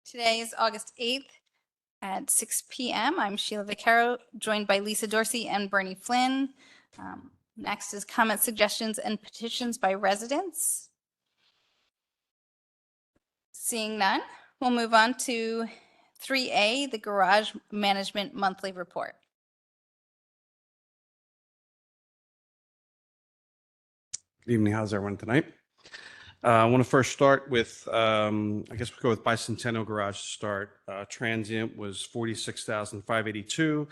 Today is August 8th at 6 p.m. I'm Sheila Vaccaro, joined by Lisa Dorsey and Bernie Flynn. Next is comments, suggestions, and petitions by residents. Seeing none, we'll move on to 3A, the Garage Management Monthly Report. Good evening. How's everyone tonight? I want to first start with, I guess we'll go with Bicentennial Garage to start. Transient was 46,582.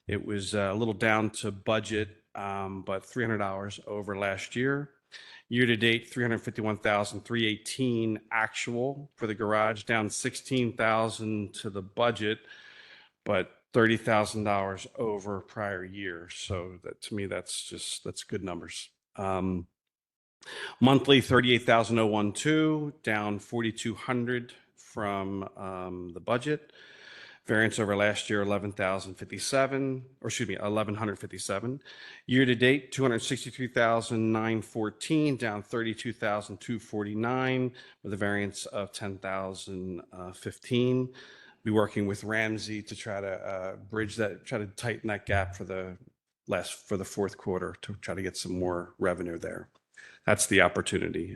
It was a little down to budget, but $300 over last year. Year to date, 351,318 actual for the garage, down 16,000 to the budget, but $30,000 over prior year. So that, to me, that's good numbers. Monthly 38,012, down 4,200 from the budget. Variance over last year 11,157. Year to date 263,914, down 32,249 with a variance of 10,015. Be working with Ramsey to try to bridge that, try to tighten that gap for the fourth quarter to try to get some more revenue there. That's the opportunity.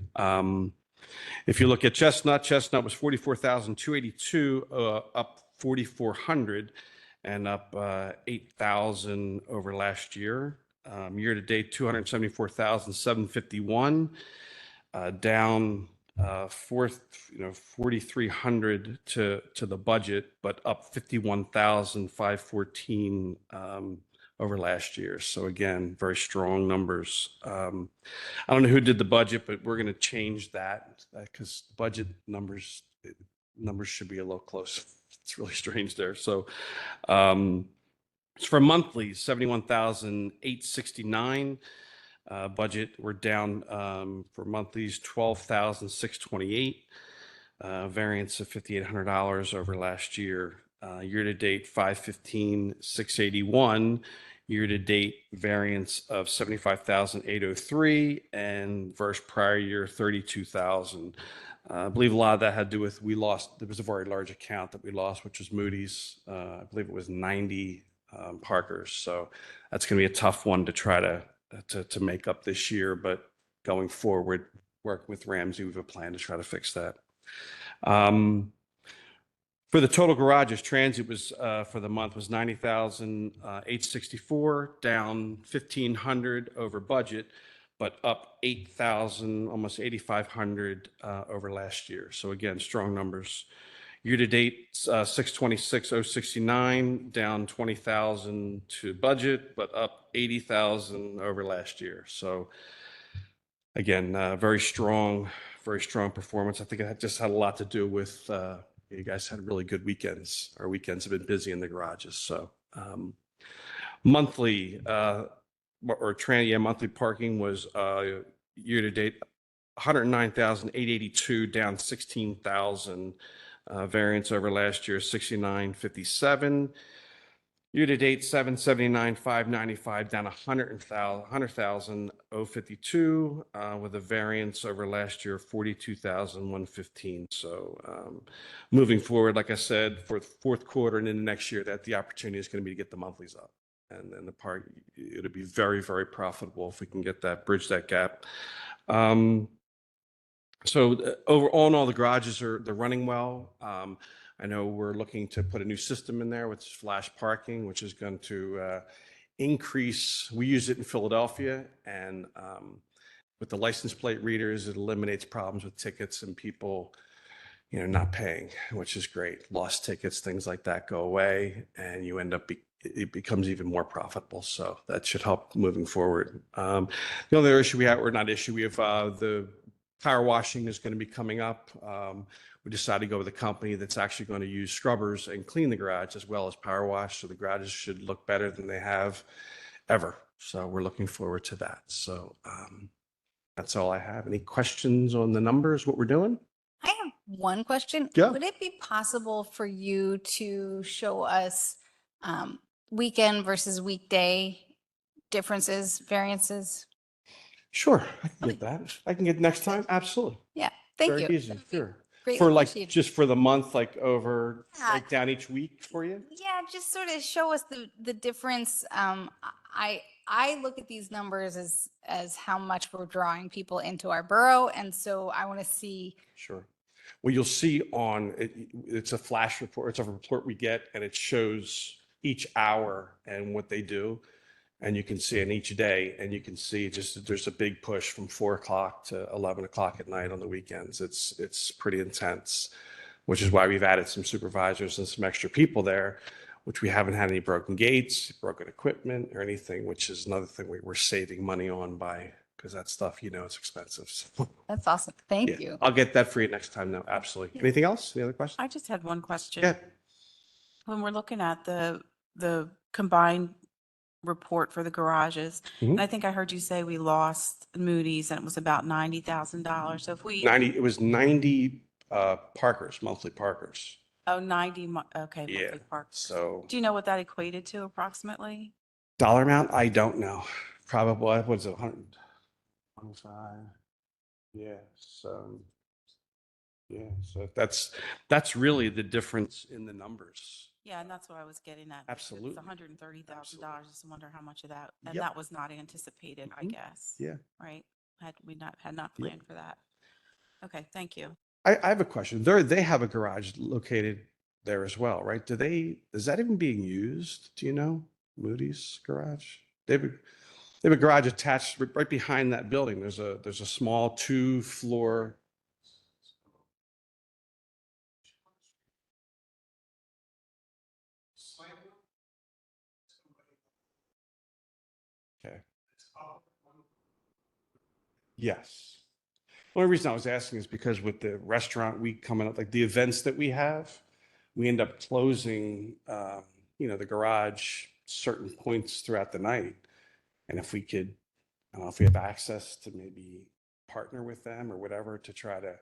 If you look at Chestnut was 44,282, up 4,400 and up 8,000 over last year. Year to date, 274,751, down 4,300 to the budget, but up 51,514 over last year. So again, very strong numbers. I don't know who did the budget, but we're going to change that because budget numbers should be a little close. It's really strange there. So for monthlies, 71,869 budget. We're down for monthlies, 12,628, variance of $5,800 over last year. Year to date, 515,681. Year to date variance of 75,803 and versus prior year 32,000. I believe a lot of that had to do with there was a very large account that we lost, which was Moody's. I believe it was 90 parkers. So that's going to be a tough one to try to make up this year. But going forward, work with Ramsey, we have a plan to try to fix that. For the total garages, Transient was for the month was 90,864, down 1,500 over budget, but up 8,000, almost 8,500 over last year. So again, strong numbers. Year to date, 626,069, down 20,000 to budget, but up 80,000 over last year. So again, very strong performance. I think it just had a lot to do with you guys had really good weekends. Our weekends have been busy in the garages. So monthly monthly parking was year to date 109,882, down 16,000. Variance over last year 69,57. Year to date 779,595, down 100,052 with a variance over last year 42,115. So moving forward, like I said, for the fourth quarter and into next year, that the opportunity is going to be to get the monthlies up, and then it'll be very, very profitable if we can get that, bridge that gap. So overall, all the garages they're running well. I know we're looking to put a new system in there with flash parking, which is going to increase. We use it in Philadelphia, and with the license plate readers, it eliminates problems with tickets and people, not paying, which is great. Lost tickets, things like that go away, and you end up it becomes even more profitable. So that should help moving forward. The only other issue we have the power washing is going to be coming up. We decided to go with a company that's actually going to use scrubbers and clean the garage as well as power wash. So the garages should look better than they have ever. So we're looking forward to that. So that's all I have. Any questions on the numbers, what we're doing? I have one question. Yeah. Would it be possible for you to show us weekend versus weekday differences, variances? Sure, I can get that. I can get next time. Absolutely. Yeah, thank you. Very easy. Sure. Greatly For like, appreciated. just for the month, like over, Yeah. break down each week for you? Yeah, just sort of show us the difference. I look at these numbers as how much we're drawing people into our borough, and so I want to see. Sure. Well, you'll see on, it's a flash report, it's a report we get, and it shows each hour and what they do. And you can see in each day, and you can see just that there's a big push from 4 o'clock to 11 o'clock at night on the weekends. It's pretty intense, which is why we've added some supervisors and some extra people there, which we haven't had any broken gates, broken equipment or anything, which is another thing we're saving money on by, because that stuff, it's expensive. So, That's awesome. Thank yeah, you. I'll get that for you next time. No, absolutely. Anything else? Any other questions? I just had one question. Yeah. When we're looking at the combined report for the garages, Mhm. and I think I heard you say we lost Moody's and it was about $90,000. So if we, 90, it was 90 Parkers, monthly Parkers. oh, 90, okay, Yeah. monthly parks. So Do you know what that equated to approximately? dollar amount, I don't know. Probably, what is it, 125? Yeah, so, yeah, so that's really the difference in the numbers. Yeah, and that's what I was getting at. Absolutely. It's $130,000. Just wonder how much of that, and Yep. that was not anticipated, I Mhm. guess. Yeah. Right? Had not Yep. planned for that. Okay, thank you. I have a question. They have a garage located there as well, right? Is that even being used? Do you know? Moody's garage? They have a garage attached right behind that building. There's a small 2-floor. Okay. Yes. The only reason I was asking is because with the restaurant week coming up, like the events that we have, we end up closing, the garage certain points throughout the night. And if we could, I don't know if we have access to maybe partner with them or whatever to try to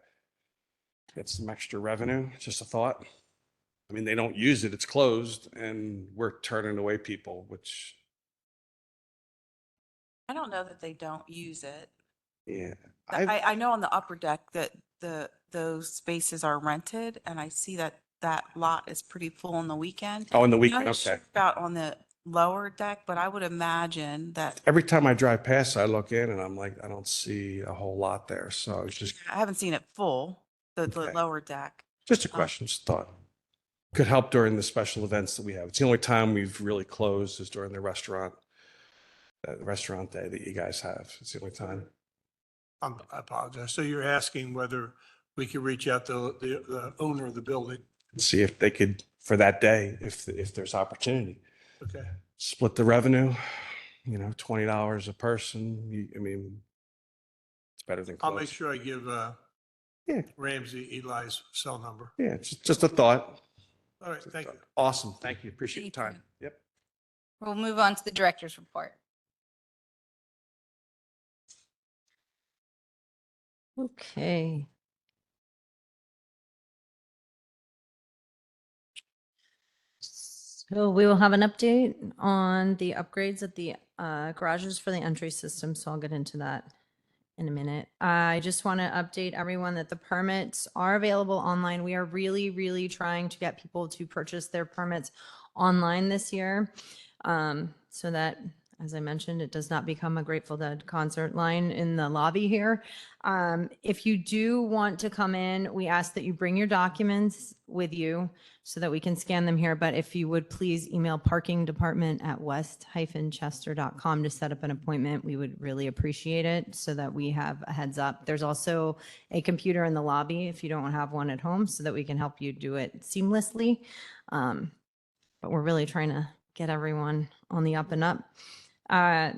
get some extra revenue, just a thought. I mean, they don't use it, it's closed, and we're turning away people, which, I don't know that they don't use it. yeah. I know on the upper deck that those spaces are rented, and I see that that lot is pretty full on the weekend. Oh, in the I'm weekend, not sure okay. about on the lower deck, but I would imagine that, Every time I drive past, I look in and I'm like, I don't see a whole lot there. So it's I haven't seen it full, the Okay. lower deck. just a question, just thought. Could help during the special events that we have. It's the only time we've really closed is during the restaurant day that you guys have. It's the only time. I apologize. So you're asking whether we could reach out to the owner of the building? See if they could, for that day, if there's opportunity, Okay. split the revenue, $20 a person. I mean, it's better than I'll make close. sure I give Yeah. Ramsey Eli's cell number. Yeah, it's just a thought. All right, thank you. Awesome. Thank you. Appreciate your Thank time. Yep. We'll move on to the director's report. Okay. So we will have an update on the upgrades at the garages for the entry system. So I'll get into that in a minute. I just want to update everyone that the permits are available online. We are really, really trying to get people to purchase their permits online this year. So that, as I mentioned, it does not become a Grateful Dead concert line in the lobby here. If you do want to come in, we ask that you bring your documents with you so that we can scan them here. But if you would please email parkingdepartment@west-chester.com to set up an appointment, we would really appreciate it so that we have a heads up. There's also a computer in the lobby if you don't have one at home so that we can help you do it seamlessly. But we're really trying to get everyone on the up and up. I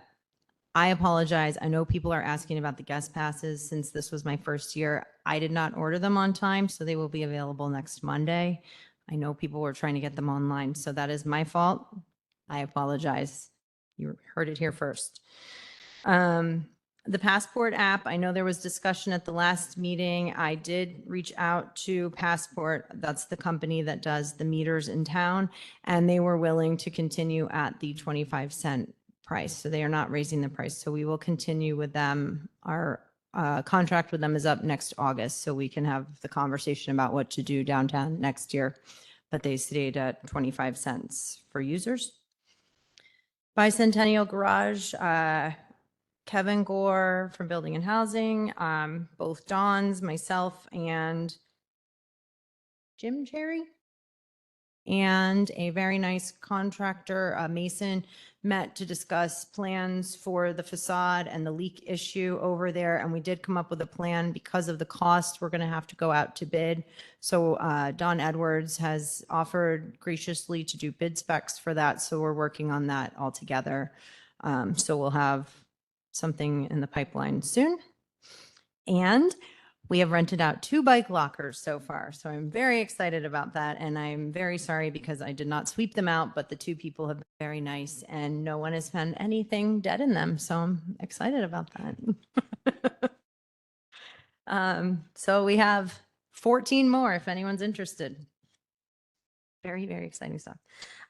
apologize. I know people are asking about the guest passes since this was my first year. I did not order them on time, so they will be available next Monday. I know people were trying to get them online, so that is my fault. I apologize. You heard it here first. The Passport app, I know there was discussion at the last meeting. I did reach out to Passport. That's the company that does the meters in town, and they were willing to continue at the 25-cent price. So they are not raising the price. So we will continue with them. Our contract with them is up next August, so we can have the conversation about what to do downtown next year. But they stayed at 25 cents for users. Bicentennial Garage, Kevin Gore from Building and Housing, both Dons, myself, and Jim Cherry, and a very nice contractor, Mason, met to discuss plans for the facade and the leak issue over there. And we did come up with a plan. Because of the cost, we're going to have to go out to bid. So Don Edwards has offered graciously to do bid specs for that. So we're working on that all together. So we'll have something in the pipeline soon. And we have rented out 2 bike lockers so far. So I'm very excited about that. And I'm very sorry because I did not sweep them out, but the 2 people have been very nice and no one has found anything dead in them. So I'm excited about that. So we have 14 more if anyone's interested. Very, very exciting stuff.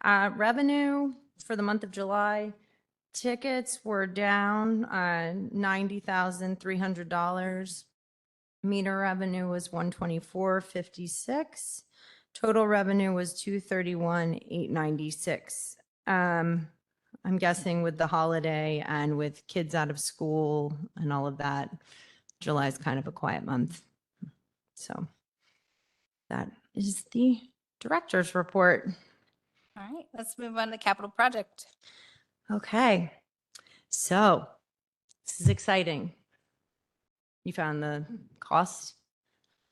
Revenue for the month of July, tickets were down $90,300. Meter revenue was $124.56. Total revenue was $231,896. I'm guessing with the holiday and with kids out of school and all of that, July is kind of a quiet month. So that is the director's report. All right, let's move on to capital project. Okay, so this is exciting. You found the cost?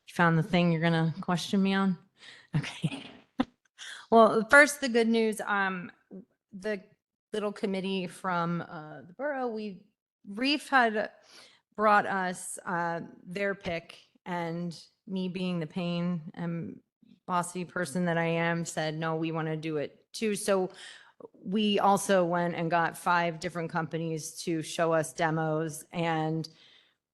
You found the thing you're gonna question me on? Okay. Well, first, the good news, the little committee from the borough, Reef had brought us their pick, and me being the pain and bossy person that I am, said, no, we want to do it too. So we also went and got 5 different companies to show us demos, and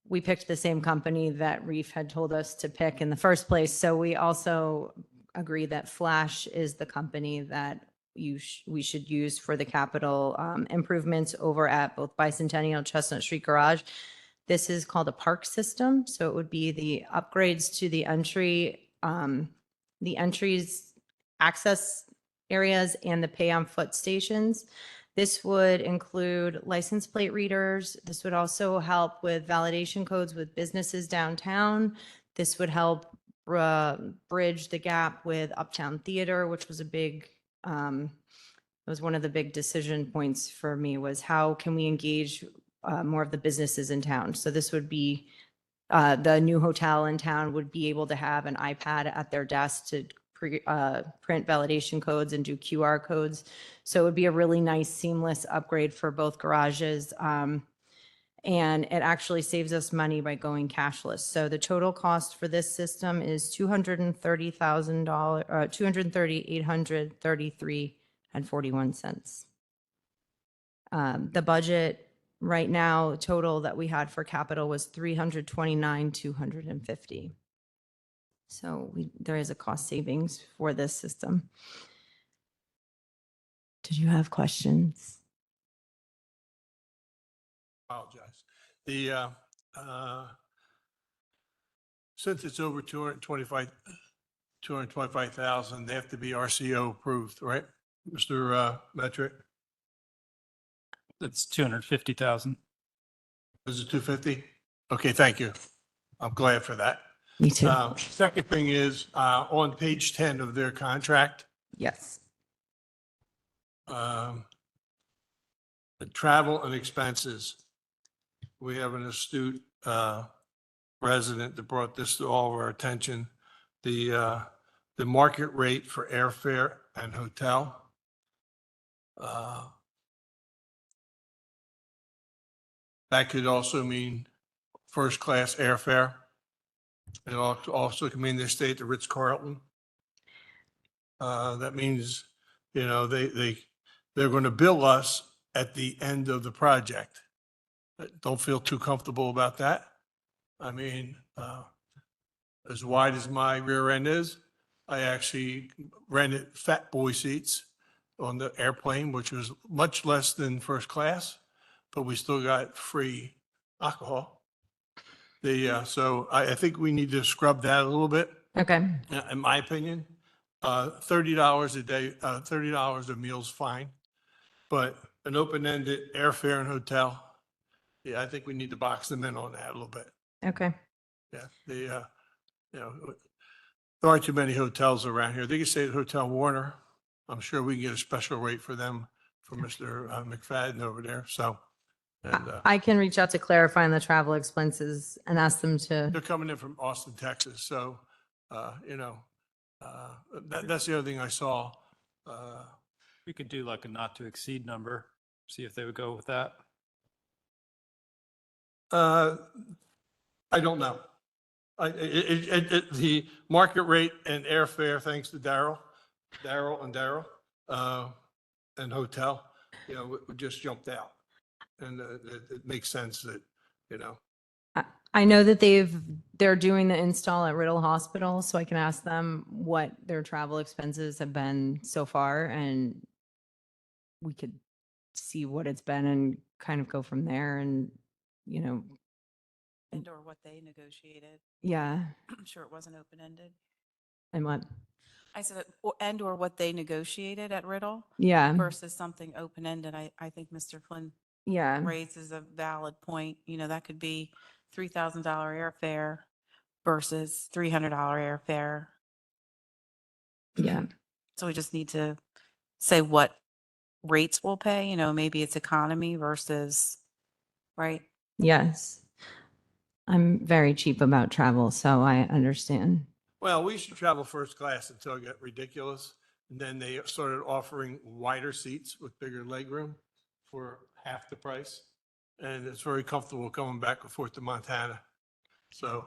we picked the same company that Reef had told us to pick in the first place. So we also agree that Flash is the company that we should use for the capital improvements over at both Bicentennial and Chestnut Street Garage. This is called a park system. So it would be the upgrades to the entries, access areas, and the pay on foot stations. This would include license plate readers. This would also help with validation codes with businesses downtown. This would help bridge the gap with Uptown Theater, which was it was one of the big decision points for me, was how can we engage more of the businesses in town. So this would be the new hotel in town would be able to have an iPad at their desk to print validation codes and do QR codes. So it would be a really nice seamless upgrade for both garages. And it actually saves us money by going cashless. So the total cost for this system is $230,000, $230,833.41. The budget right now total that we had for capital was $329,250. So there is a cost savings for this system. Did you have questions? Apologize. The, since it's over 225,000, they have to be RCO approved, right? Mr. Metric, That's 250,000. is it 250? Okay, thank you. I'm glad for that. Me too. Second thing is, on page 10 of their contract, Yes. the travel and expenses. We have an astute resident that brought this to all of our attention. The market rate for airfare and hotel. That could also mean first-class airfare. It also can mean they stay at the Ritz-Carlton. That means, they're going to bill us at the end of the project. Don't feel too comfortable about that. I mean, as wide as my rear end is, I actually rented fat boy seats on the airplane, which was much less than first class, but we still got free alcohol. So I think we need to scrub that a little bit, Okay. in my opinion. $30 a day, $30 a meal's fine. But an open-ended airfare and hotel, yeah, I think we need to box them in on that a little bit. Okay. Yeah, you know, there aren't too many hotels around here. They can stay at Hotel Warner. I'm sure we can get a special rate for them, for Mr. McFadden over there, so. And I can reach out to clarify on the travel expenses and ask them to, they're coming in from Austin, Texas, so, that's the other thing I saw. We could do like a not to exceed number, see if they would go with that. I don't know. The market rate and airfare, thanks to Daryl, and hotel, just jumped out. And it makes sense that, I know that they're doing the install at Riddle Hospital, so I can ask them what their travel expenses have been so far, and we could see what it's been and kind of go from there and, And or what they negotiated. yeah, I'm sure it wasn't open-ended. and what, I said, and or what they negotiated at Riddle yeah, versus something open-ended. I think Mr. Flynn yeah, raises a valid point. That could be $3,000 airfare versus $300 airfare. yeah, So we just need to say what rates we'll pay, maybe it's economy versus, right? yes. I'm very cheap about travel, so I understand. well, we used to travel first class until it got ridiculous. And then they started offering wider seats with bigger legroom for half the price. And it's very comfortable coming back and forth to Montana. So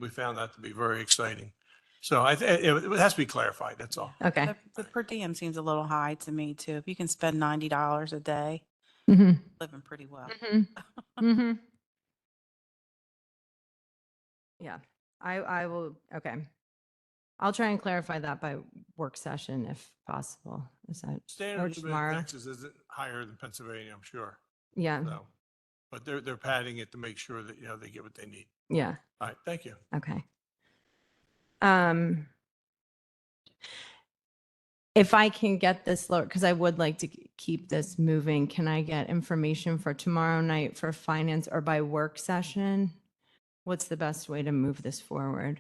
we found that to be very exciting. So it has to be clarified, that's all. Okay. The per diem seems a little high to me too. If you can spend $90 a day, Mm-hmm. living pretty well. Mm-hmm. Mm-hmm. Yeah, I will, okay. I'll try and clarify that by work session if possible. Is that, or Standard of living in tomorrow? Texas isn't higher than Pennsylvania, I'm sure. Yeah, So, but they're padding it to make sure that, they get what they need. yeah, All right, thank you. okay. If I can get this lower, because I would like to keep this moving, can I get information for tomorrow night for finance or by work session? What's the best way to move this forward?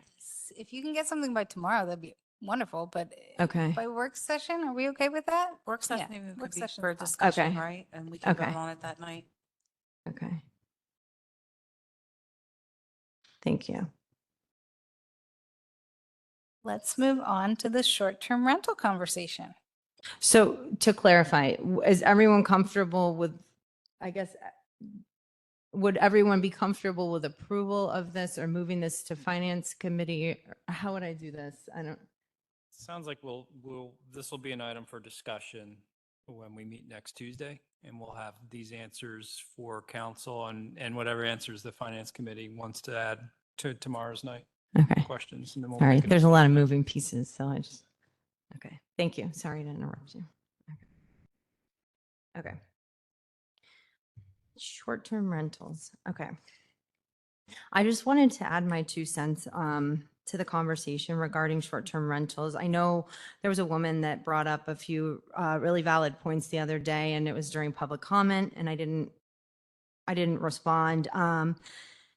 If you can get something by tomorrow, that'd be wonderful, but Okay, by work session, are we okay with that? Work session Yeah, even work could be session's for a fine. discussion, Okay. right? And we can vote Okay. on it that night. okay. Thank you. Let's move on to the short-term rental conversation. So to clarify, is everyone comfortable with, I guess, would everyone be comfortable with approval of this or moving this to finance committee? How would I do this? I don't, Sounds like this will be an item for discussion when we meet next Tuesday, and we'll have these answers for council and whatever answers the finance committee wants to add to tomorrow's night okay. questions. And then we'll Sorry, make a there's a lot of decision. moving pieces, so I just, okay. Thank you. Sorry to interrupt you. Okay. Okay. Short-term rentals. Okay. I just wanted to add my 2 cents to the conversation regarding short-term rentals. I know there was a woman that brought up a few really valid points the other day, and it was during public comment, and I didn't respond. And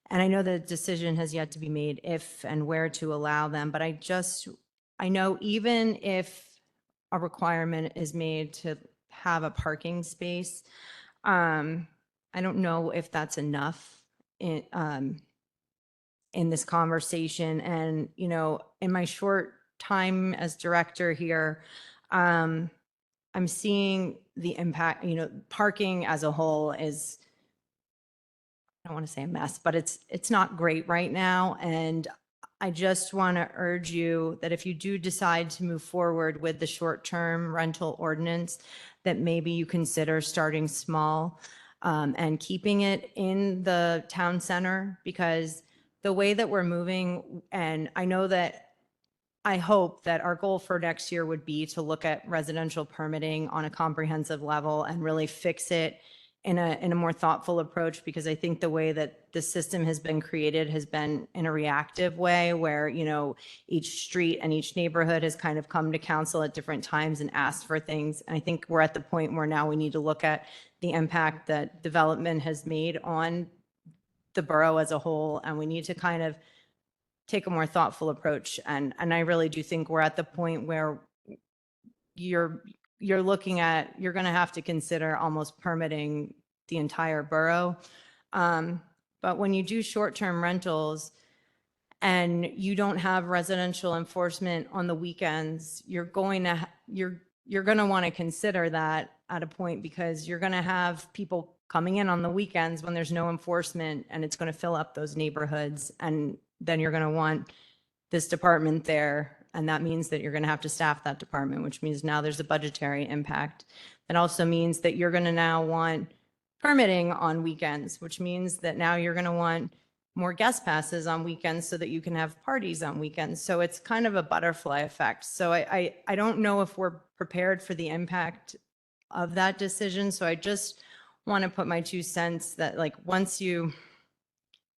I know the decision has yet to be made if and where to allow them, but I know even if a requirement is made to have a parking space, I don't know if that's enough in this conversation. And, in my short time as director here, I'm seeing the impact, parking as a whole is, I don't want to say a mess, but it's not great right now. And I just want to urge you that if you do decide to move forward with the short-term rental ordinance, that maybe you consider starting small and keeping it in the town center, because the way that we're moving, and I hope that our goal for next year would be to look at residential permitting on a comprehensive level and really fix it in a more thoughtful approach, because I think the way that the system has been created has been in a reactive way where, you know, each street and each neighborhood has kind of come to council at different times and asked for things. And I think we're at the point where now we need to look at the impact that development has made on the borough as a whole, and we need to kind of take a more thoughtful approach. And I really do think we're at the point where you're looking at, you're going to have to consider almost permitting the entire borough. But when you do short-term rentals and you don't have residential enforcement on the weekends, you're going to want to consider that at a point, because you're going to have people coming in on the weekends when there's no enforcement, and it's going to fill up those neighborhoods. And then you're going to want this department there. And that means that you're going to have to staff that department, which means now there's a budgetary impact. That also means that you're going to now want permitting on weekends, which means that now you're going to want more guest passes on weekends so that you can have parties on weekends. So it's kind of a butterfly effect. So I don't know if we're prepared for the impact of that decision. So I just want to put my 2 cents that, like, once you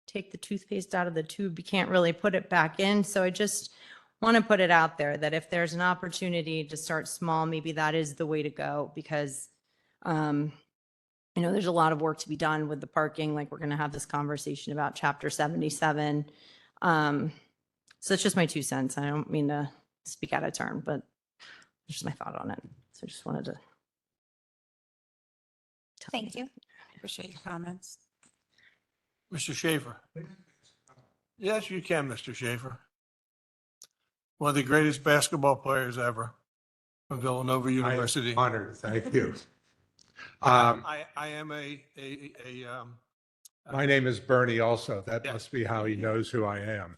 take the toothpaste out of the tube, you can't really put it back in. So I just want to put it out there that if there's an opportunity to start small, maybe that is the way to go, because you know, there's a lot of work to be done with the parking. Like, we're going to have this conversation about Chapter 77. So it's just my 2 cents. I don't mean to speak out of turn, but just my thought on it. So I just wanted to. Thank you. Appreciate your comments. Mr. Schaefer. Yes, you can, Mr. Schaefer. One of the greatest basketball players ever from Villanova University. Honored, thank you. I am My name is Bernie also. That Yeah. must be how he knows who I am.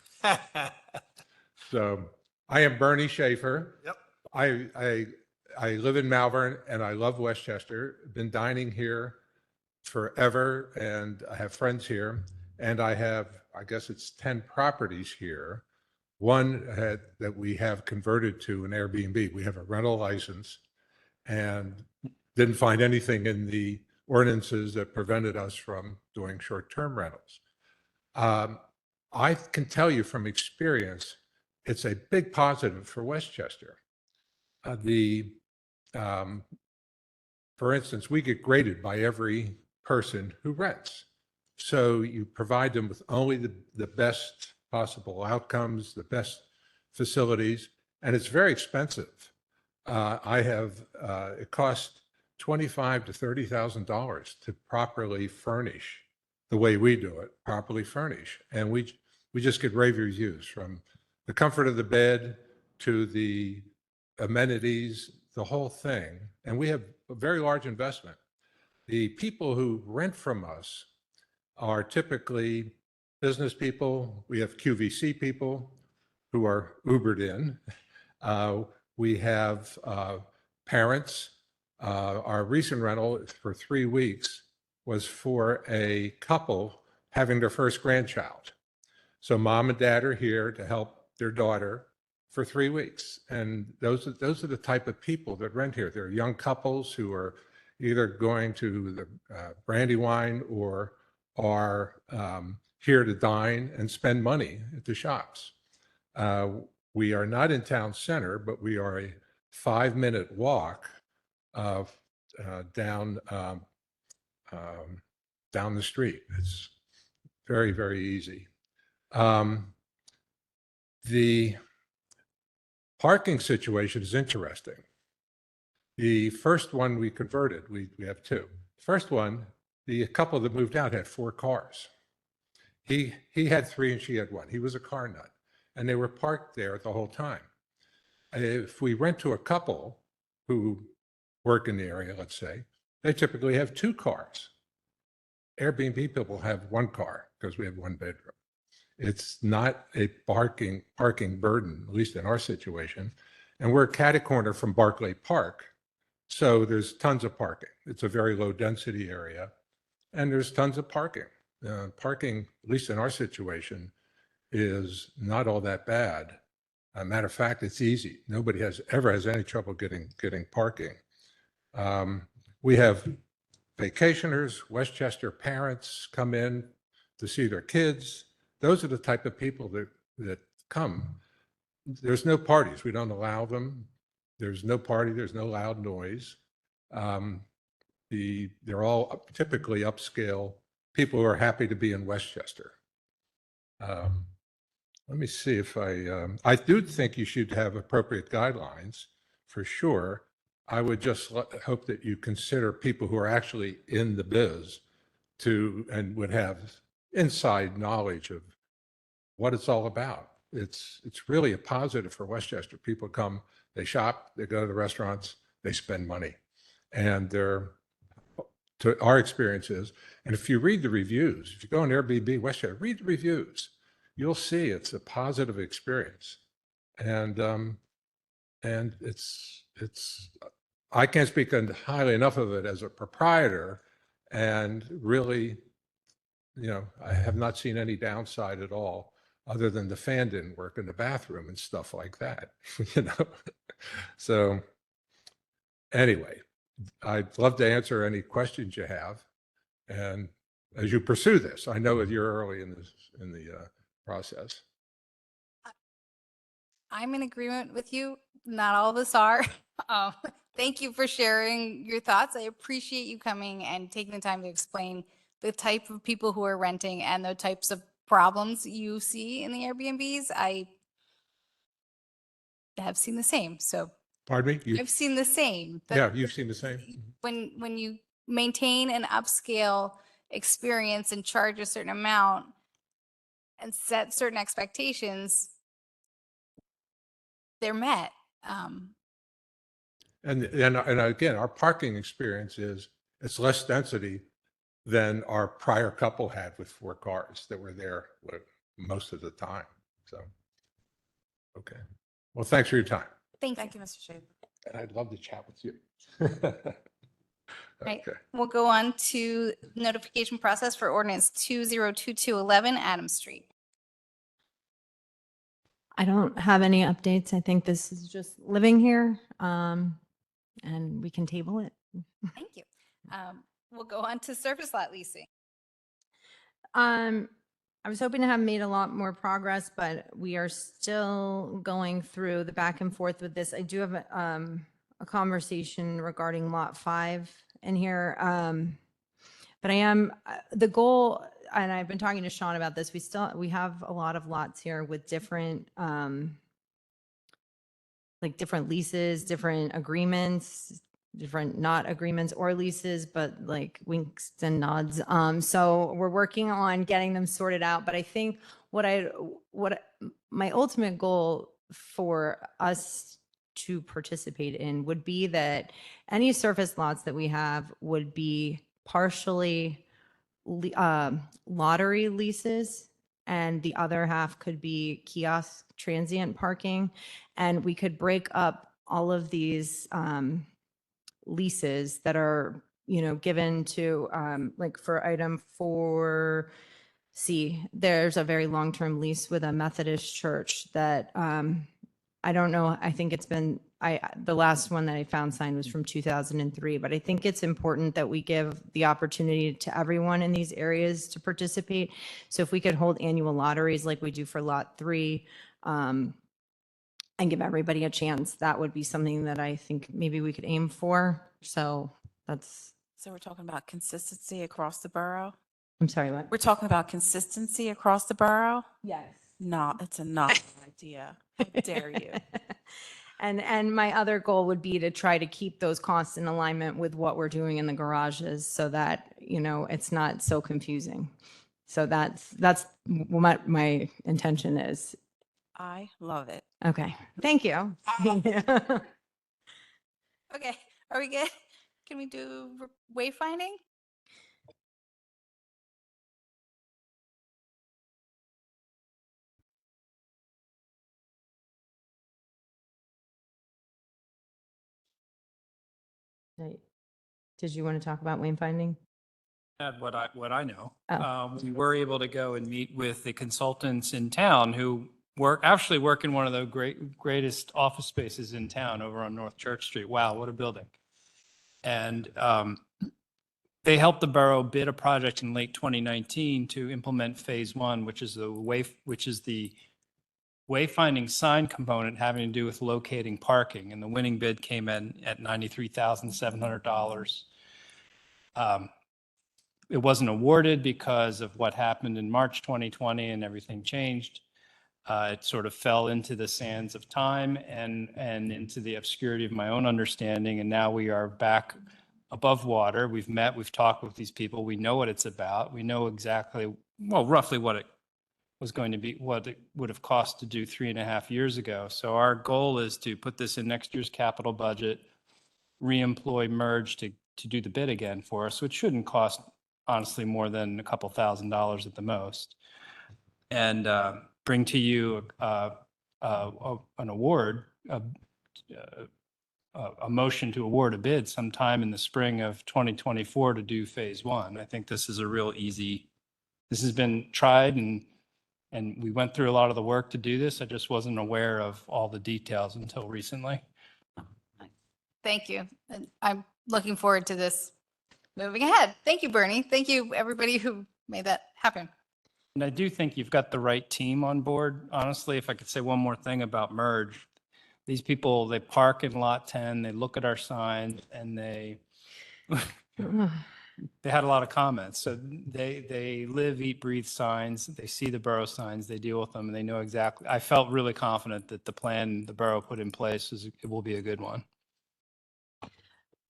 So I am Bernie Schaefer. Yep. I live in Malvern and I love Westchester. Been dining here forever and I have friends here. And I have, I guess it's 10 properties here. One that we have converted to an Airbnb. We have a rental license and didn't find anything in the ordinances that prevented us from doing short-term rentals. I can tell you from experience, it's a big positive for Westchester. For instance, we get graded by every person who rents. So you provide them with only the best possible outcomes, the best facilities, and it's very expensive. It costs $25,000 to $30,000 to properly furnish the way we do it, properly furnish. And we just get rave reviews, from the comfort of the bed to the amenities, the whole thing. And we have a very large investment. The people who rent from us are typically business people. We have QVC people who are Ubered in. We have parents. Our recent rental for 3 weeks was for a couple having their first grandchild. So mom and dad are here to help their daughter for 3 weeks. And those are the type of people that rent here. They're young couples who are either going to the Brandywine or are here to dine and spend money at the shops. We are not in town center, but we are a 5-minute walk down the street. It's very, very easy. The parking situation is interesting. The first one we converted, we have 2. First one, the couple that moved out had 4 cars. He had 3 and she had 1. He was a car nut, and they were parked there the whole time. If we rent to a couple who work in the area, let's say, they typically have 2 cars. Airbnb people have 1 car because we have 1 bedroom. It's not a parking burden, at least in our situation. And we're catty-corner from Barclay Park, so there's tons of parking. It's a very low density area, and there's tons of parking. Parking, at least in our situation, is not all that bad. As a matter of fact, it's easy. Nobody ever has any trouble getting parking. We have vacationers, Westchester parents come in to see their kids. Those are the type of people that come. There's no parties. We don't allow them. There's no party. There's no loud noise. They're all typically upscale people who are happy to be in Westchester. Let me see if I do think you should have appropriate guidelines for sure. I would just hope that you consider people who are actually in the biz and would have inside knowledge of what it's all about. It's really a positive for Westchester. People come, they shop, they go to the restaurants, they spend money. And to our experiences, and if you read the reviews, if you go on Airbnb Westchester, read the reviews, you'll see it's a positive experience. And I can't speak highly enough of it as a proprietor, and really, I have not seen any downside at all, other than the fan didn't work in the bathroom and stuff like that, So anyway, I'd love to answer any questions you have. And as you pursue this, I know that you're early in the process. I'm in agreement with you. Not all of us are. Thank you for sharing your thoughts. I appreciate you coming and taking the time to explain the type of people who are renting and the types of problems you see in the Airbnbs. I have seen the same. So Pardon me? I've seen the same. Yeah, you've seen the same? When you maintain an upscale experience and charge a certain amount and set certain expectations, they're met. And again, our parking experience it's less density than our prior couple had with 4 cars that were there most of the time. So, okay. Well, thanks for your time. Thank you. Thank you, Mr. Shaver. And I'd love to chat with you. Right. Okay. We'll go on to notification process for ordinance 202211 Adams Street. I don't have any updates. I think this is just living here, and we can table it. Thank you. We'll go on to surface lot leasing. I was hoping to have made a lot more progress, but we are still going through the back and forth with this. I do have a conversation regarding lot 5 in here. But I am the goal, and I've been talking to Sean about this. We have a lot of lots here with different like different leases, different agreements, different not agreements or leases, but like winks and nods. So we're working on getting them sorted out. But I think what my ultimate goal for us to participate in would be that any surface lots that we have would be partially lottery leases, and the other half could be kiosk transient parking. And we could break up all of these leases that are, given to, like for item 4C, there's a very long-term lease with a Methodist church that I don't know. I think it's been, the last one that I found signed was from 2003, but I think it's important that we give the opportunity to everyone in these areas to participate. So if we could hold annual lotteries like we do for Lot 3, and give everybody a chance, that would be something that I think maybe we could aim for. So that's, So we're talking about consistency across the borough? I'm sorry, what? We're talking about consistency across the borough? Yes. No, it's a not idea. How dare you? And my other goal would be to try to keep those costs in alignment with what we're doing in the garages so that, it's not so confusing. So that's what my intention is. I love it. Okay, thank you. Okay, are we good? Can we do wayfinding? Did you want to talk about wayfinding? Add what I know. Oh. We were able to go and meet with the consultants in town who actually work in one of the greatest office spaces in town over on North Church Street. Wow, what a building. And they helped the borough bid a project in late 2019 to implement phase one, which is the wayfinding sign component having to do with locating parking. And the winning bid came in at $93,700. It wasn't awarded because of what happened in March 2020 and everything changed. It sort of fell into the sands of time and into the obscurity of my own understanding. And now we are back above water. We've met, we've talked with these people. We know what it's about. We know exactly, well, roughly what it was going to be, what it would have cost to do 3.5 years ago. So our goal is to put this in next year's capital budget, reemploy Merge to do the bid again for us, which shouldn't cost honestly more than a couple $1,000s at the most. And bring to you an award, a motion to award a bid sometime in the spring of 2024 to do phase one. I think this is a real easy, this has been tried and we went through a lot of the work to do this. I just wasn't aware of all the details until recently. Thank you. And I'm looking forward to this moving ahead. Thank you, Bernie. Thank you, everybody who made that happen. And I do think you've got the right team on board. Honestly, if I could say one more thing about Merge, these people, they park in lot 10, they look at our signs and they had a lot of comments. So they live, eat, breathe signs. They see the borough signs, they deal with them, and they know exactly. I felt really confident that the plan the borough put in place it will be a good one.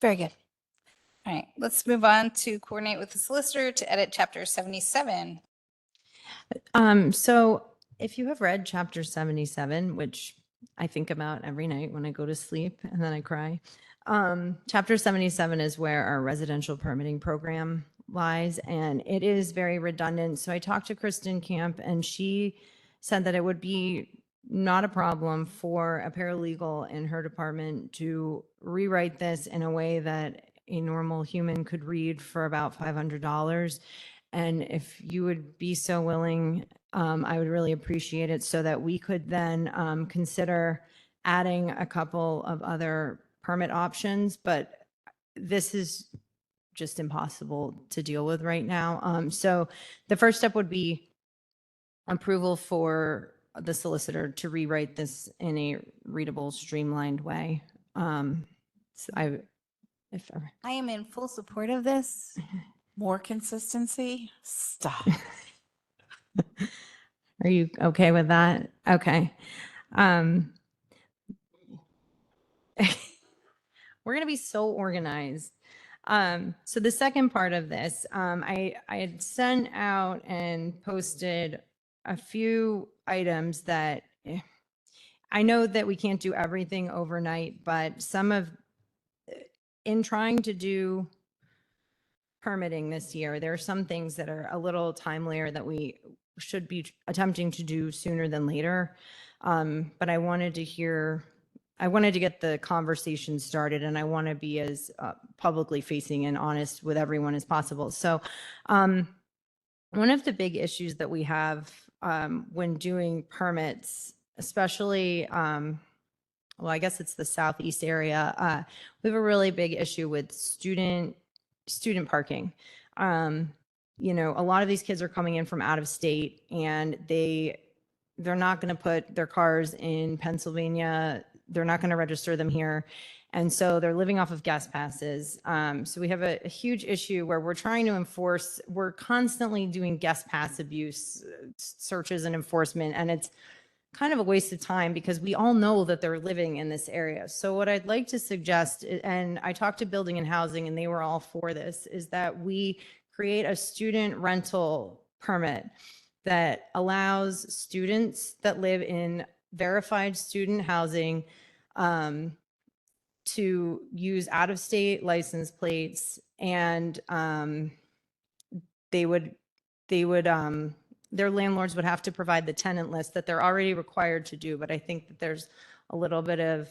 Very good. All right, let's move on to coordinate with the solicitor to edit chapter 77. So if you have read chapter 77, which I think about every night when I go to sleep and then I cry, chapter 77 is where our residential permitting program lies, and it is very redundant. So I talked to Kristen Camp and she said that it would be not a problem for a paralegal in her department to rewrite this in a way that a normal human could read for about $500. And if you would be so willing, I would really appreciate it so that we could then consider adding a couple of other permit options. But this is just impossible to deal with right now. So the first step would be approval for the solicitor to rewrite this in a readable, streamlined way. So I I am in full support of this. More consistency? Stop. Are you okay with that? Okay. We're going to be so organized. So the second part of this, I had sent out and posted a few items that I know that we can't do everything overnight, but in trying to do permitting this year, there are some things that are a little timelier that we should be attempting to do sooner than later. But I wanted to get the conversation started, and I want to be as publicly facing and honest with everyone as possible. So one of the big issues that we have when doing permits, especially, well, I guess it's the southeast area, we have a really big issue with student parking. You know, a lot of these kids are coming in from out of state, and they're not going to put their cars in Pennsylvania. They're not going to register them here. And so they're living off of guest passes. So we have a huge issue where we're trying to enforce, we're constantly doing guest pass abuse searches and enforcement. And it's kind of a waste of time because we all know that they're living in this area. So what I'd like to suggest, and I talked to Building and Housing and they were all for this, is that we create a student rental permit that allows students that live in verified student housing to use out-of-state license plates, and their landlords would have to provide the tenant list that they're already required to do. But I think that there's a little bit of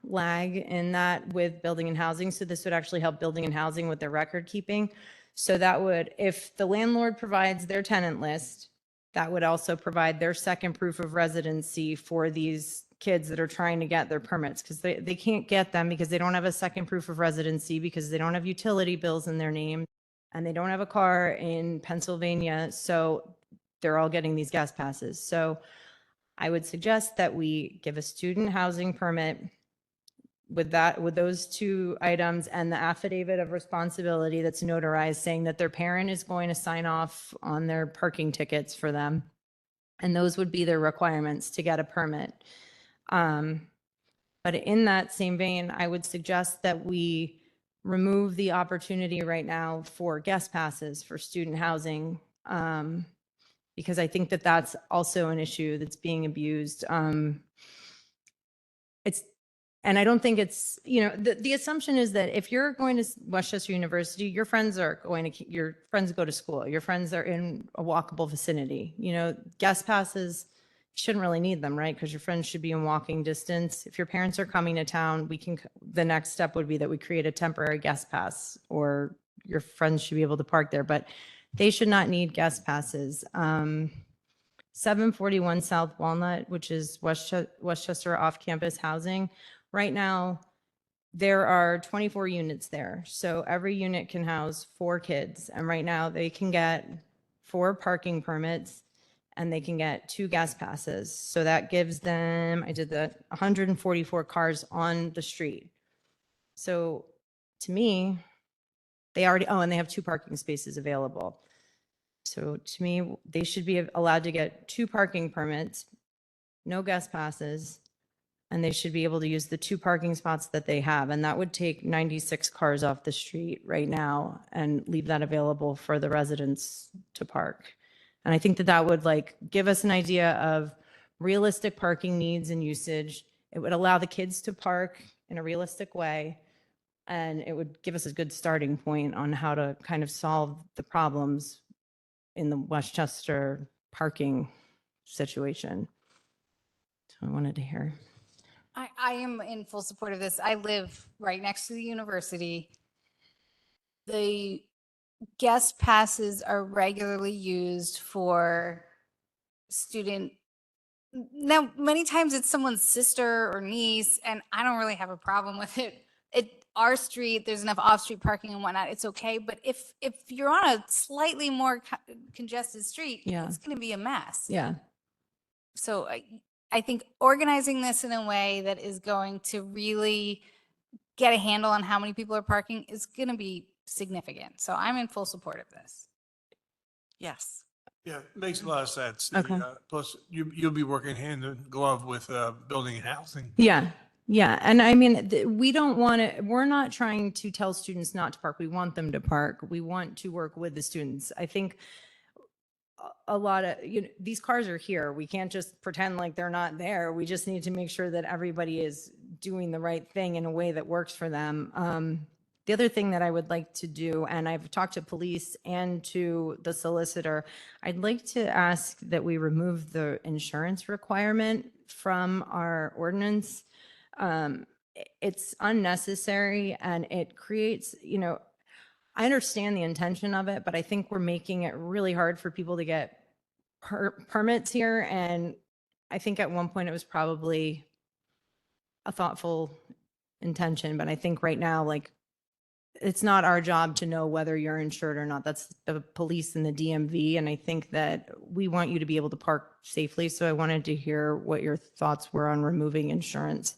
lag in that with Building and Housing. So this would actually help Building and Housing with their record keeping. So that would, if the landlord provides their tenant list, that would also provide their second proof of residency for these kids that are trying to get their permits because they can't get them because they don't have a second proof of residency, because they don't have utility bills in their name, and they don't have a car in Pennsylvania. So they're all getting these gas passes. So I would suggest that we give a student housing permit with those two items and the affidavit of responsibility that's notarized saying that their parent is going to sign off on their parking tickets for them. And those would be their requirements to get a permit. But in that same vein, I would suggest that we remove the opportunity right now for guest passes for student housing, because I think that that's also an issue that's being abused. And I don't think it's, the assumption is that if you're going to Westchester University, your friends go to school, your friends are in a walkable vicinity. Guest passes, you shouldn't really need them, right? Because your friends should be in walking distance. If your parents are coming to town, the next step would be that we create a temporary guest pass, or your friends should be able to park there, but they should not need guest passes. 741 South Walnut, which is Westchester off-campus housing. Right now, there are 24 units there. So every unit can house 4 kids. And right now they can get 4 parking permits and they can get 2 gas passes. So that gives them, 144 cars on the street. So to me, and they have 2 parking spaces available. So to me, they should be allowed to get 2 parking permits, no guest passes, and they should be able to use the 2 parking spots that they have. And that would take 96 cars off the street right now and leave that available for the residents to park. And I think that would give us an idea of realistic parking needs and usage. It would allow the kids to park in a realistic way. And it would give us a good starting point on how to kind of solve the problems in the Westchester parking situation. So I wanted to hear. I am in full support of this. I live right next to the university. The guest passes are regularly used for student. Now, many times it's someone's sister or niece, and I don't really have a problem with it. Our street, there's enough off-street parking and whatnot. It's okay. But if you're on a slightly more congested street, Yeah. it's going to be a mess. Yeah. So I think organizing this in a way that is going to really get a handle on how many people are parking is going to be significant. So I'm in full support of this. Yes. Yeah, it makes a lot of sense. Okay. Plus, you'll be working hand in glove with building and housing. Yeah. Yeah. And I mean, we're not trying to tell students not to park. We want them to park. We want to work with the students. I think a lot of, these cars are here. We can't just pretend like they're not there. We just need to make sure that everybody is doing the right thing in a way that works for them. The other thing that I would like to do, and I've talked to police and to the solicitor, I'd like to ask that we remove the insurance requirement from our ordinance. It's unnecessary and it creates, I understand the intention of it, but I think we're making it really hard for people to get permits here. And I think at one point it was probably a thoughtful intention, but I think right now, it's not our job to know whether you're insured or not. That's the police and the DMV. And I think that we want you to be able to park safely. So I wanted to hear what your thoughts were on removing insurance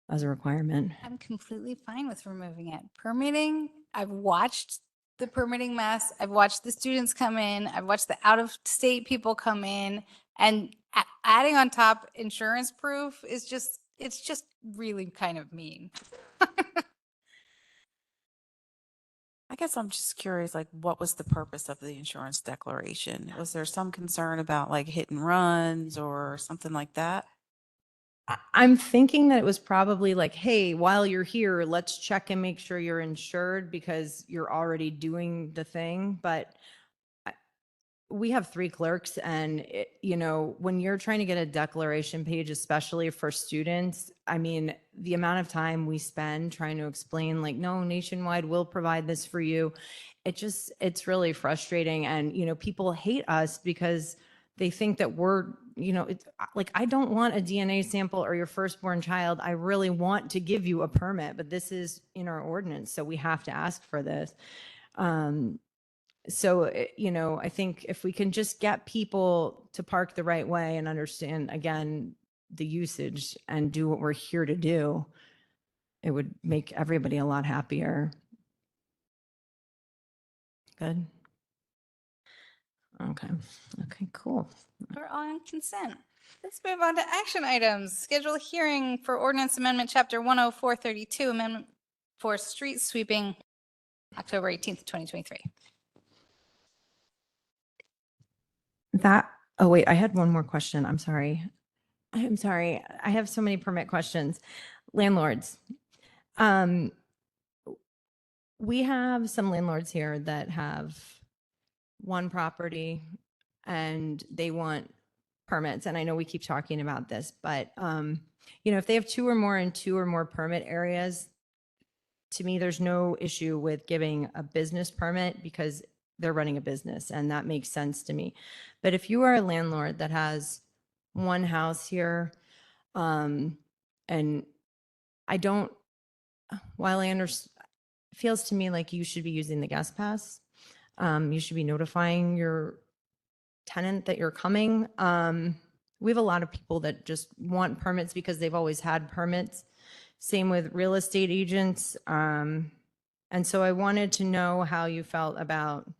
as a requirement. I'm completely fine with removing it. Permitting, I've watched the permitting mess. I've watched the students come in. I've watched the out-of-state people come in. And adding on top insurance proof is it's just really kind of mean. I guess I'm just curious, what was the purpose of the insurance declaration? Was there some concern about hit and runs or something like that? I'm thinking that it was probably hey, while you're here, let's check and make sure you're insured because you're already doing the thing. But we have 3 clerks and, when you're trying to get a declaration page, especially for students, I mean, the amount of time we spend trying to explain no, Nationwide will provide this for you. It's really frustrating. And, people hate us because they think that we're, like, I don't want a DNA sample or your firstborn child. I really want to give you a permit, but this is in our ordinance, so we have to ask for this. So, I think if we can just get people to park the right way and understand, again, the usage and do what we're here to do, it would make everybody a lot happier. Good. Okay. Okay, cool. We're on consent. Let's move on to action items. Schedule a hearing for ordinance amendment, chapter 10432, amendment for street sweeping, October 18th, 2023. Oh wait, I had one more question. I'm sorry. I have so many permit questions. Landlords. We have some landlords here that have one property and they want permits. And I know we keep talking about this, but if they have two or more permit areas, to me, there's no issue with giving a business permit because they're running a business and that makes sense to me. But if you are a landlord that has one house here, and I don't, while I understand, feels to me like you should be using the guest pass. You should be notifying your tenant that you're coming. We have a lot of people that just want permits because they've always had permits. Same with real estate agents. And so I wanted to know how you felt about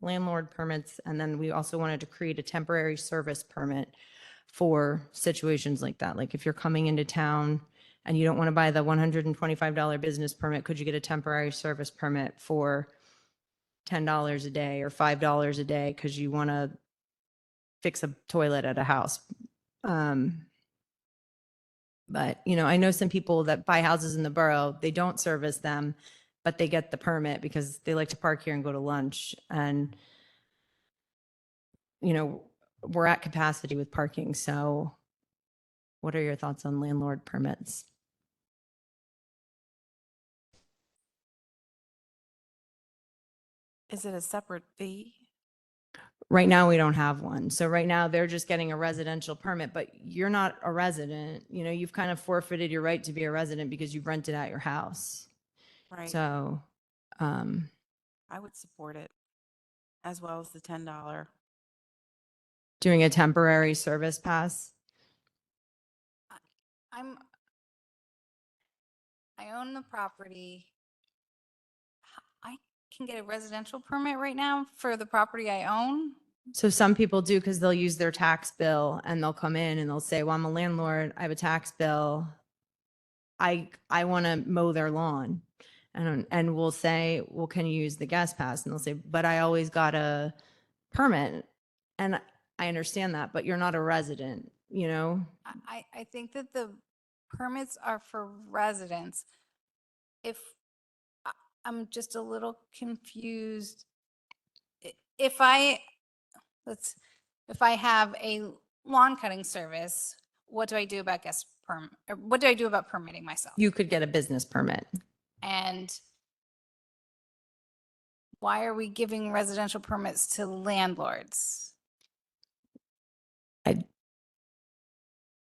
landlord permits. And then we also wanted to create a temporary service permit for situations like that. Like if you're coming into town and you don't want to buy the $125 business permit, could you get a temporary service permit for $10 a day or $5 a day because you want to fix a toilet at a house? But, I know some people that buy houses in the borough, they don't service them, but they get the permit because they like to park here and go to lunch. And, we're at capacity with parking. So what are your thoughts on landlord permits? Is it a separate fee? Right now, we don't have one. So right now, they're just getting a residential permit, but you're not a resident. You've kind of forfeited your right to be a resident because you've rented out your house. Right. So, I would support it as well as the $10. doing a temporary service pass. I own the property. I can get a residential permit right now for the property I own. So some people do because they'll use their tax bill and they'll come in and they'll say, well, I'm a landlord. I have a tax bill. I want to mow their lawn. And we'll say, well, can you use the guest pass? And they'll say, but I always got a permit. And I understand that, but you're not a resident, I think that the permits are for residents. I'm just a little confused. If I have a lawn cutting service, what do I do about what do I do about permitting myself? You could get a business permit. And why are we giving residential permits to landlords?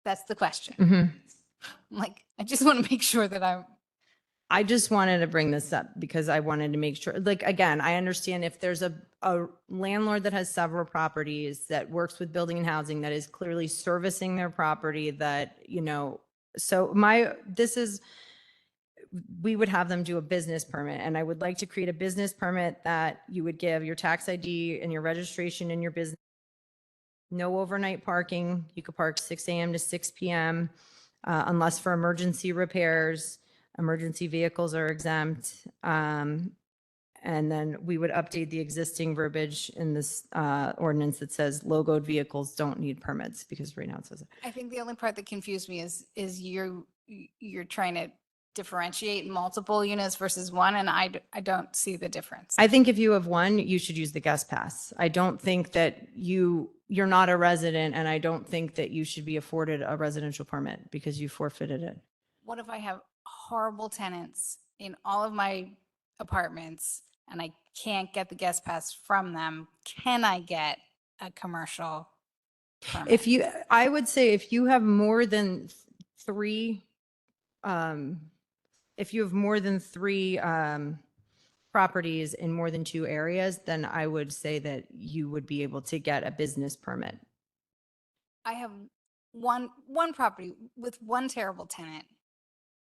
That's the question. Mhm. I just want to make sure that I just wanted to bring this up because I wanted to make sure, again, I understand if there's a landlord that has several properties that works with building and housing that is clearly servicing their property that, so we would have them do a business permit and I would like to create a business permit that you would give your tax ID and your registration in your business. No overnight parking. You could park 6 a.m. to 6 p.m. Unless for emergency repairs. Emergency vehicles are exempt. And then we would update the existing verbiage in this ordinance that says logoed vehicles don't need permits because right now it says it. I think the only part that confused me is you're trying to differentiate multiple units versus one, and I don't see the difference. I think if you have one, you should use the guest pass. I don't think that you're not a resident, and I don't think that you should be afforded a residential permit because you forfeited it. What if I have horrible tenants in all of my apartments and I can't get the guest pass from them? Can I get a commercial permit. I would say if you have more than three, if you have more than three properties in more than 2 areas, then I would say that you would be able to get a business permit. I have one property with one terrible tenant.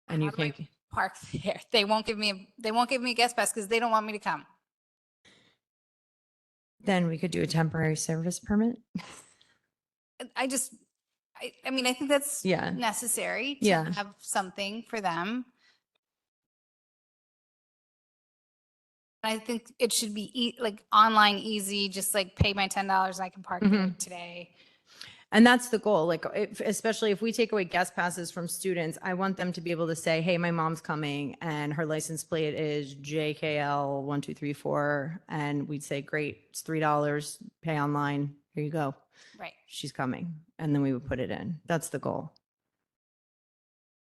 And you How do I can't, park there? They won't give me a guest pass because they don't want me to come. then we could do a temporary service permit. I just, I mean, I think that's Yeah. necessary to Yeah. have something for them. I think it should be like online, easy, just like pay my $10 and I can park there today. And that's the goal. Like, especially if we take away guest passes from students, I want them to be able to say, hey, my mom's coming and her license plate is JKL 1234. And we'd say, great, it's $3, pay online. Here you go. Right. She's coming. And then we would put it in. That's the goal.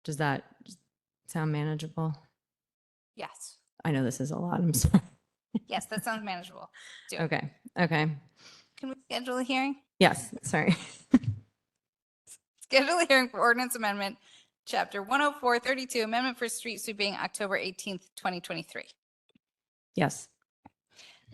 Does that sound manageable? Yes. I know this is a lot. I'm sorry. Yes, that sounds manageable. Do it. Okay. Okay. Can we schedule a hearing? Yes. Sorry. Schedule a hearing for ordinance amendment, chapter 10432, amendment for street sweeping, October 18th, 2023. Yes.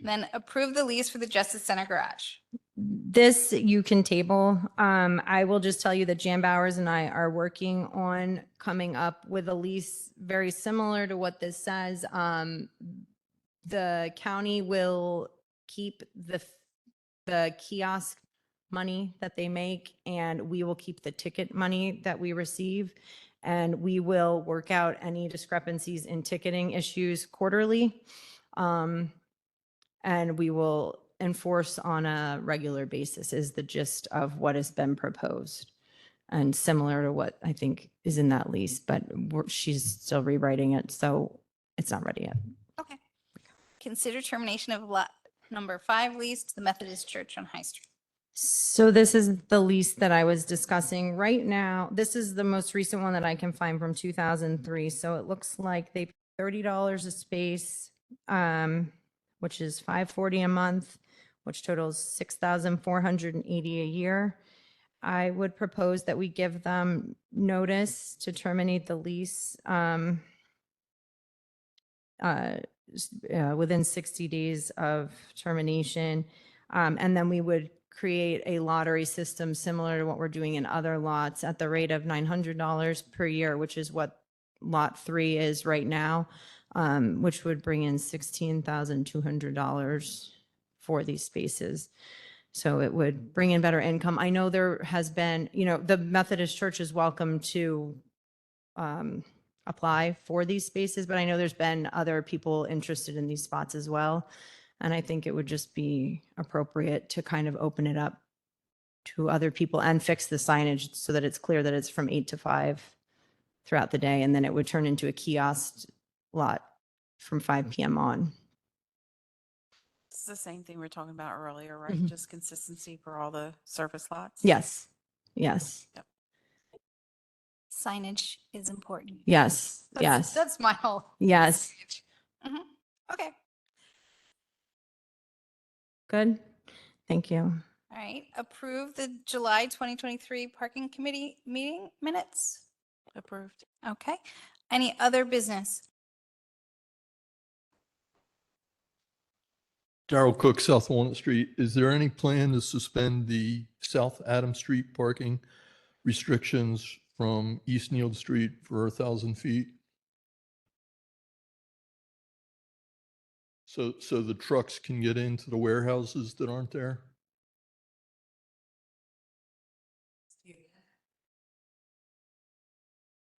Then approve the lease for the Justice Center garage. This you can table. I will just tell you that Jan Bowers and I are working on coming up with a lease very similar to what this says. The county will keep the kiosk money that they make, and we will keep the ticket money that we receive. And we will work out any discrepancies in ticketing issues quarterly. And we will enforce on a regular basis is the gist of what has been proposed. And similar to what I think is in that lease, but she's still rewriting it, so it's not ready yet. Okay. Consider termination of lot number 5 lease to the Methodist Church on High Street. So this is the lease that I was discussing right now. This is the most recent one that I can find from 2003. So it looks like they pay $30 a space, which is $540 a month, which totals $6,480 a year. I would propose that we give them notice to terminate the lease within 60 days of termination. And then we would create a lottery system similar to what we're doing in other lots at the rate of $900 per year, which is what Lot 3 is right now, which would bring in $16,200 for these spaces. So it would bring in better income. I know there has been, the Methodist Church is welcome to apply for these spaces, but I know there's been other people interested in these spots as well. And I think it would just be appropriate to kind of open it up to other people and fix the signage so that it's clear that it's from 8 to 5 throughout the day. And then it would turn into a kiosk lot from 5 p.m. on. It's the same thing we were talking about earlier, right? Mhm. Just consistency for all the service lots? Yes. Yes. Signage is important. Yes. That's- Yes. That's my whole. Yes. Mhm. Okay. Good. Thank you. All right. Approve the July 2023 Parking Committee meeting minutes. Approved. Okay. Any other business? Darrell Cook, South Walnut Street. Is there any plan to suspend the South Adam Street parking restrictions from East Neal Street for 1,000 feet? So the trucks can get into the warehouses that aren't there?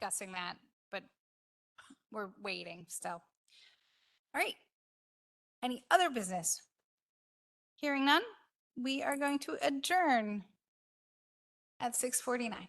Discussing that, but we're waiting still. All right. Any other business? Hearing none, we are going to adjourn at 6:49.